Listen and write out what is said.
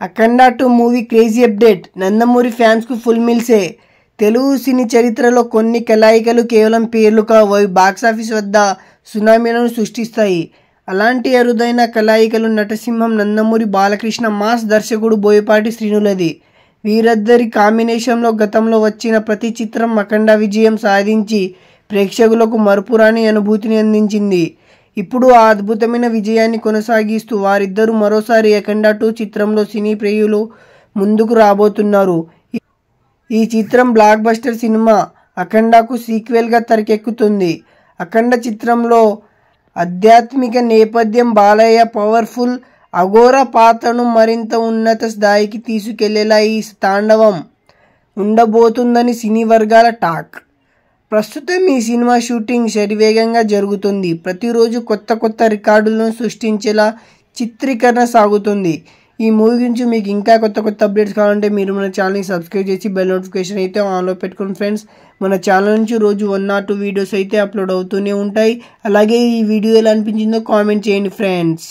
అఖండ 2 movie crazy update. Nandamuri fans కు full మిల్సే. Telugu సినీ చరిత్రలో కొన్ని కలయికలు కేవలం పేర్లు కావు, అవి బాక్సాఫీస్ వద్ద సునామీలను సృష్టిస్తాయి. అలాంటి అరుదైన కలయికలు నటసింహం నందమూరి బాలకృష్ణ, మాస్ దర్శకుడు బోయపాటి శ్రీనులది. వీరిద్దరి కాంబినేషన్లో గతంలో వచ్చిన ప్రతి చిత్రం అఖండ విజయం సాధించి ప్రేక్షకులకు మరపురాని అనుభూతిని అందించింది. ఇప్పుడు ఆ అద్భుతమైన విజయాన్ని కొనసాగిస్తూ వారిద్దరూ మరోసారి అఖండ 2 చిత్రంలో సినీ ప్రియులు ముందుకు రాబోతున్నారు. ఈ చిత్రం బ్లాక్ బస్టర్ సినిమా అఖండకు సీక్వెల్గా తెరకెక్కుతుంది. అఖండ చిత్రంలో ఆధ్యాత్మిక నేపథ్యం బాలయ్య పవర్ఫుల్ అఘోర పాత్రను మరింత ఉన్నత స్థాయికి తీసుకెళ్లేలా ఈ తాండవం ఉండబోతుందని సినీ వర్గాల టాక్. ప్రస్తుతం ఈ సినిమా షూటింగ్ శరవేగంగా జరుగుతుంది. ప్రతిరోజు కొత్త రికార్డులను సృష్టించేలా చిత్రీకరణ సాగుతుంది. ఈ మూవీ గురించి మీకు ఇంకా కొత్త అప్డేట్స్ కావాలంటే మీరు మన ఛానల్ని సబ్స్క్రైబ్ చేసి బెల్ నోటిఫికేషన్ అయితే ఆన్లో పెట్టుకోండి ఫ్రెండ్స్. మన ఛానల్ నుంచి రోజు 1 or 2 వీడియోస్ అయితే అప్లోడ్ అవుతూనే ఉంటాయి. అలాగే ఈ వీడియో ఎలా అనిపించిందో కామెంట్ చేయండి ఫ్రెండ్స్.